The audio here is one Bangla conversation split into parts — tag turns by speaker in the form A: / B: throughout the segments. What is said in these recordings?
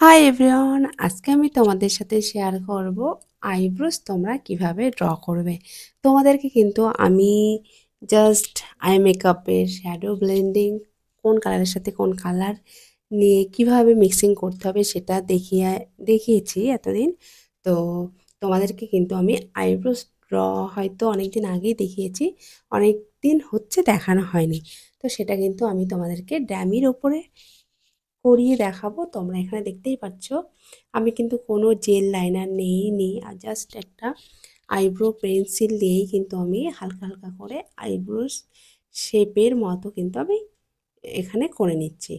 A: হাই এভরিওয়ান, আজকে আমি তোমাদের সাথে শেয়ার করব আইব্রোস তোমরা কিভাবে ড্র করবে। তোমাদেরকে কিন্তু আমি জাস্ট আই মেকআপের শ্যাডো ব্লেন্ডিং কোন কালারের সাথে কোন কালার নিয়ে কিভাবে মিক্সিং করতে হবে সেটা দেখিয়েছি এতদিন। তো তোমাদেরকে কিন্তু আমি আইব্রোস ড্র হয়তো অনেক দিন আগেই দেখিয়েছি, অনেক দিন হচ্ছে দেখানো হয়নি। তো সেটা কিন্তু আমি তোমাদেরকে ড্যামির ওপরে করিয়ে দেখাবো। তোমরা এখানে দেখতেই পাচ্ছ আমি কিন্তু কোনো জেল লাইনার নেইনি, আর জাস্ট একটা আইব্রো পেন্সিল দিয়েই কিন্তু আমি হালকা হালকা করে আইব্রোস শেপের মতো কিন্তু আমি এখানে করে নিচ্ছি।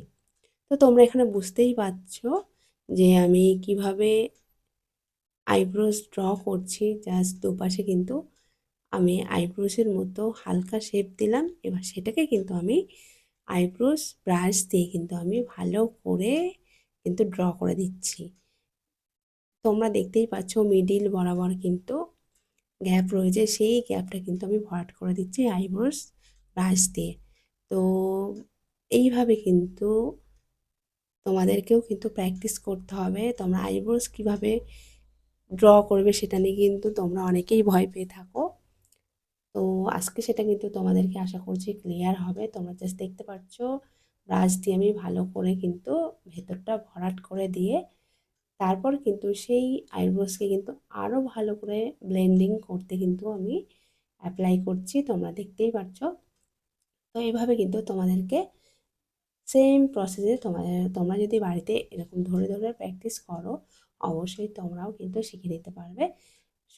A: তো তোমরা এখানে বুঝতেই পারছো যে আমি কিভাবে আইব্রোস ড্র করছি। জাস্ট দুপাশে কিন্তু আমি আইব্রোসের মতো হালকা শেপ দিলাম, এবার সেটাকে কিন্তু আমি আইব্রোস ব্রাশ দিয়ে কিন্তু আমি ভালো করে কিন্তু ড্র করে দিচ্ছি। তোমরা দেখতেই পাচ্ছ মিডিল বরাবর কিন্তু গ্যাপ রয়েছে, সেই গ্যাপটা কিন্তু আমি ভরাট করে দিচ্ছি আইব্রোস ব্রাশ দিয়ে। তো এইভাবে কিন্তু তোমাদেরকেও কিন্তু প্র্যাকটিস করতে হবে। তোমরা আইব্রোস কিভাবে ড্র করবে সেটা নিয়ে কিন্তু তোমরা অনেকেই ভয় পেয়ে থাকো। তো আজকে সেটা কিন্তু তোমাদেরকে আশা করছি ক্লিয়ার হবে। তোমরা জাস্ট দেখতে পাচ্ছ ব্রাশ দিয়ে আমি ভালো করে কিন্তু ভেতরটা ভরাট করে দিয়ে তারপর কিন্তু সেই আইব্রোসকে কিন্তু আরও ভালো করে ব্লেন্ডিং করতে কিন্তু আমি অ্যাপ্লাই করছি, তোমরা দেখতেই পাচ্ছ। তো এইভাবে কিন্তু তোমাদেরকে সেম প্রসেসে তোমরা যদি বাড়িতে এরকম ধরে ধরে প্র্যাকটিস করো, অবশ্যই তোমরাও কিন্তু শিখে নিতে পারবে।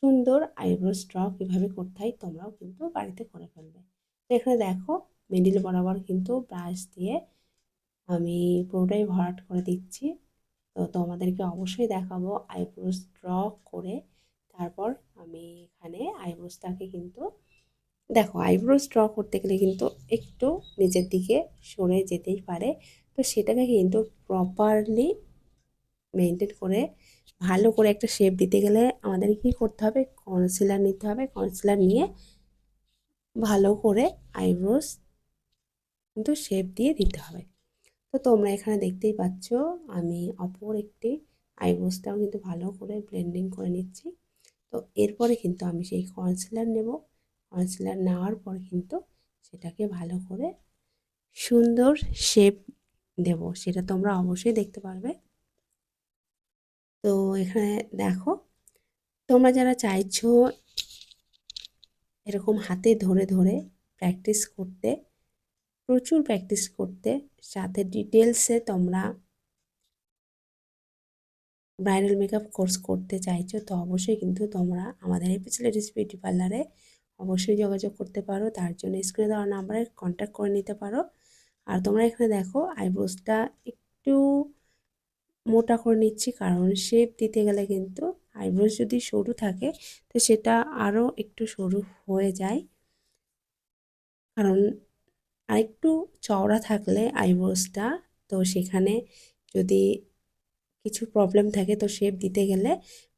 A: সুন্দর আইব্রো স্ট্র কীভাবে করতে হয় তোমরাও কিন্তু বাড়িতে করে ফেলবে। তো এখানে দেখো মিডিল বরাবর কিন্তু ব্রাশ দিয়ে আমি পুরোটাই ভরাট করে দিচ্ছি। তো তোমাদেরকে অবশ্যই দেখাবো আইব্রোস ড্র করে তারপর আমি এখানে আইব্রোসটাকে কিন্তু দেখো আইব্রোস ড্র করতে গেলে কিন্তু একটু নিচের দিকে সরে যেতেই পারে। তো সেটাকে কিন্তু প্রপারলি মেনটেন করে ভালো করে একটা শেপ দিতে গেলে আমাদের কি করতে হবে, কনসিলার নিতে হবে। কনসিলার নিয়ে ভালো করে আইব্রোস কিন্তু শেপ দিয়ে দিতে হবে। তো তোমরা এখানে দেখতেই পাচ্ছ আমি অপর একটি আইব্রোসটাও কিন্তু ভালো করে ব্লেন্ডিং করে নিচ্ছি। তো এরপরে কিন্তু আমি সেই কনসিলার নেব। কনসিলার নেওয়ার পর কিন্তু সেটাকে ভালো করে সুন্দর শেপ দেব, সেটা তোমরা অবশ্যই দেখতে পারবে। তো এখানে দেখো তোমরা যারা চাইছো এরকম হাতে ধরে ধরে প্র্যাকটিস করতে, প্রচুর প্র্যাকটিস করতে, সাথে ডিটেলসে তোমরা ব্রাইডাল মেকআপ কোর্স করতে চাইছো, তো অবশ্যই কিন্তু তোমরা আমাদের এপিস লেডিস বিউটি পার্লারে অবশ্যই যোগাযোগ করতে পারো। তার জন্য স্ক্রিনে দেওয়া নাম্বারে কন্ট্যাক্ট করে নিতে পারো। আর তোমরা এখানে দেখো আইব্রোসটা একটু মোটা করে নিচ্ছি, কারণ শেপ দিতে গেলে কিন্তু আইব্রোস যদি সরু থাকে তো সেটা আরও একটু সরু হয়ে যায়। কারণ আরেকটু চওড়া থাকলে আইব্রোসটা, তো সেখানে যদি কিছু প্রবলেম থাকে তো শেপ দিতে গেলে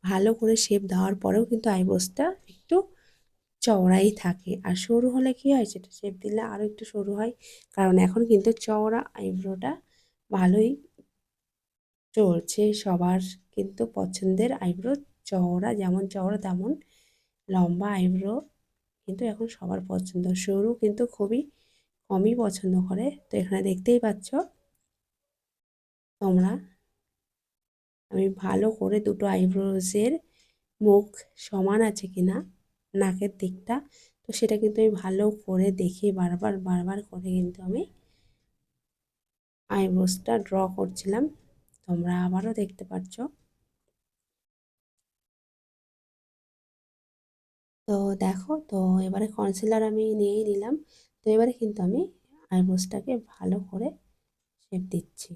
A: ভালো করে শেপ দেওয়ার পরেও কিন্তু আইব্রোসটা একটু চওড়াই থাকে। আর সরু হলে কি হয়, সেটা শেপ দিলে আরও একটু সরু হয়। কারণ এখন কিন্তু চওড়া আইব্রোটা ভালোই চলছে, সবার কিন্তু পছন্দের আইব্রো চওড়া, যেমন চওড়া তেমন লম্বা আইব্রো কিন্তু এখন সবার পছন্দ। সরু কিন্তু খুবই কমই পছন্দ করে। তো এখানে দেখতেই পাচ্ছ তোমরা আমি ভালো করে দুটো আইব্রোসের মুখ সমান আছে কিনা নাকের দিকটা, তো সেটা কিন্তু আমি ভালো করে দেখে বারবার বারবার করে কিন্তু আমি আইব্রোসটা ড্র করছিলাম। তোমরা আবারও দেখতে পাচ্ছ। তো দেখো, তো এবারে কনসিলার আমি নিয়েই নিলাম। তো এবারে কিন্তু আমি আইব্রোসটাকে ভালো করে শেপ দিচ্ছি,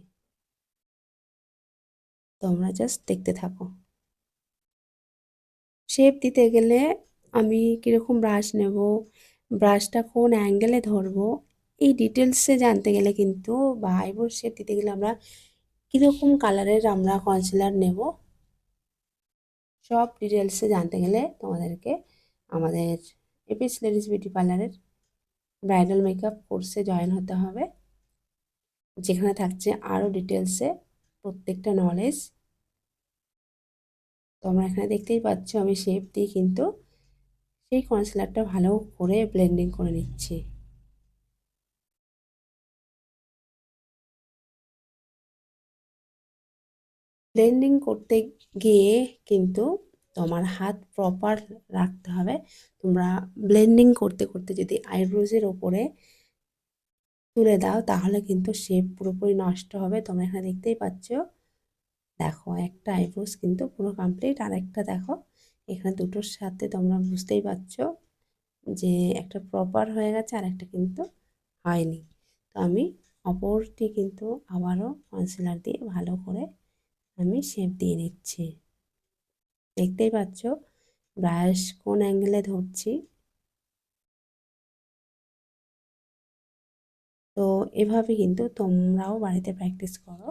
A: তোমরা জাস্ট দেখতে থাকো। শেপ দিতে গেলে আমি কীরকম ব্রাশ নেব, ব্রাশটা কোন অ্যাঙ্গেলে ধরবো, এই ডিটেলসে জানতে গেলে কিন্তু বা আইব্রো শেপ দিতে গেলে আমরা কীরকম কালারের আমরা কনসিলার নেব, সব ডিটেলসে জানতে গেলে তোমাদেরকে আমাদের এপিস লেডিস বিউটি পার্লারের ব্রাইডাল মেকআপ কোর্সে জয়েন হতে হবে, যেখানে থাকছে আরও ডিটেলসে প্রত্যেকটা নলেজ। তোমরা এখানে দেখতেই পাচ্ছ আমি শেপ দিয়ে কিন্তু সেই কনসিলারটা ভালো করে ব্লেন্ডিং করে নিচ্ছি। ব্লেন্ডিং করতে গিয়ে কিন্তু তোমার হাত প্রপার রাখতে হবে। তোমরা ব্লেন্ডিং করতে করতে যদি আইব্রোজের ওপরে তুলে দাও তাহলে কিন্তু শেপ পুরোপুরি নষ্ট হবে। তোমরা এখানে দেখতেই পাচ্ছ, দেখো একটা আইব্রোস কিন্তু পুরো কমপ্লিট, আর একটা দেখো এখানে দুটোর সাথে তোমরা বুঝতেই পারছো যে একটা প্রপার হয়ে গেছে আর একটা কিন্তু হয়নি। তো আমি অপরটি কিন্তু আবারও কনসিলার দিয়ে ভালো করে আমি শেপ দিয়ে নিচ্ছি। দেখতেই পাচ্ছ ব্রাশ কোন অ্যাঙ্গেলে ধরছি। তো এভাবে কিন্তু তোমরাও বাড়িতে প্র্যাকটিস করো।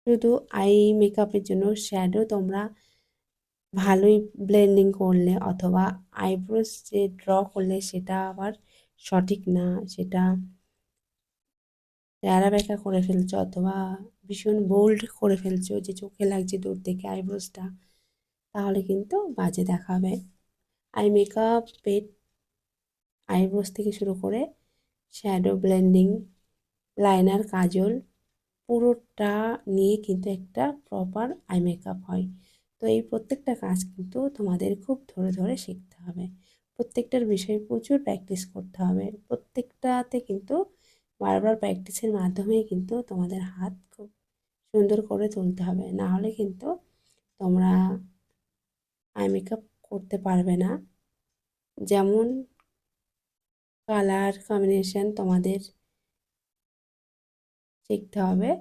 A: শুধু আই মেকআপের জন্য শ্যাডো তোমরা ভালোই ব্লেন্ডিং করলে অথবা আইব্রোস যে ড্র করলে সেটা আবার সঠিক না, সেটা টেরা বেঁকা করে ফেলছো অথবা ভীষণ বোল্ড করে ফেলছো যে চোখে লাগছে দূর থেকে আইব্রোসটা, তাহলে কিন্তু বাজে দেখাবে। আই মেকআপের আইব্রোস থেকে শুরু করে শ্যাডো ব্লেন্ডিং, লাইনার, কাজল পুরোটা নিয়ে কিন্তু একটা প্রপার আই মেকআপ হয়। তো এই প্রত্যেকটা কাজ কিন্তু তোমাদের খুব ধরে ধরে শিখতে হবে। প্রত্যেকটার বিষয়ে প্রচুর প্র্যাকটিস করতে হবে। প্রত্যেকটাতে কিন্তু বারবার প্র্যাকটিসের মাধ্যমেই কিন্তু তোমাদের হাত খুব সুন্দর করে তুলতে হবে, না হলে কিন্তু তোমরা আই মেকআপ করতে পারবে না। যেমন কালার কম্বিনেশন তোমাদের শিখতে হবে,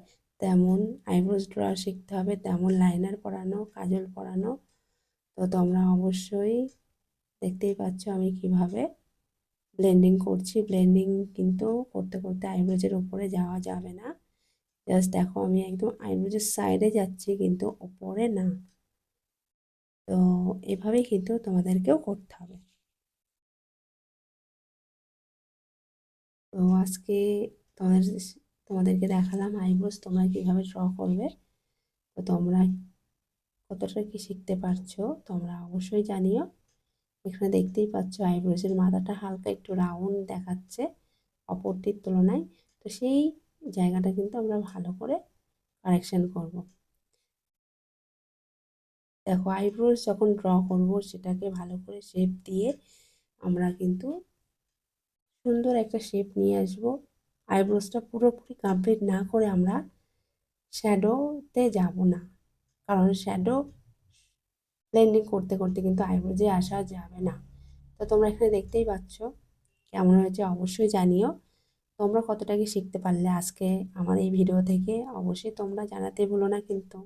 A: তেমন আইব্রোস ড্র শিখতে হবে, তেমন লাইনার পরানো, কাজল পরানো। তো তোমরা অবশ্যই দেখতেই পাচ্ছ আমি কিভাবে ব্লেন্ডিং করছি। ব্লেন্ডিং কিন্তু করতে করতে আইব্রোজের উপরে যাওয়া যাবে না। জাস্ট দেখো আমি একদম আইব্রোজের সাইডে যাচ্ছি কিন্তু ওপরে না। তো এভাবেই কিন্তু তোমাদেরকেও করতে হবে। তো আজকে তোমাদের তোমাদেরকে দেখালাম আইব্রোস তোমরা কিভাবে ড্র করবে। তো তোমরা কতটা কি শিখতে পারছো তোমরা অবশ্যই জানিও। এখানে দেখতেই পাচ্ছ আইব্রোসের মাথাটা হালকা একটু রাউন্ড দেখাচ্ছে অপরটির তুলনায়। তো সেই জায়গাটা কিন্তু আমরা ভালো করে কারেকশন করব। দেখো আইব্রোস যখন ড্র করব সেটাকে ভালো করে শেপ দিয়ে আমরা কিন্তু সুন্দর একটা শেপ নিয়ে আসবো। আইব্রোসটা পুরোপুরি কমপ্লিট না করে আমরা শ্যাডোতে যাব না, কারণ শ্যাডো ব্লেন্ডিং করতে করতে কিন্তু আইব্রোজে আসা যাবে না। তো তোমরা এখানে দেখতেই পাচ্ছ কেমন হয়েছে অবশ্যই জানিও। তোমরা কতটা কি শিখতে পারলে আজকে আমার এই ভিডিও থেকে অবশ্যই তোমরা জানাতে ভুলো না কিন্তু।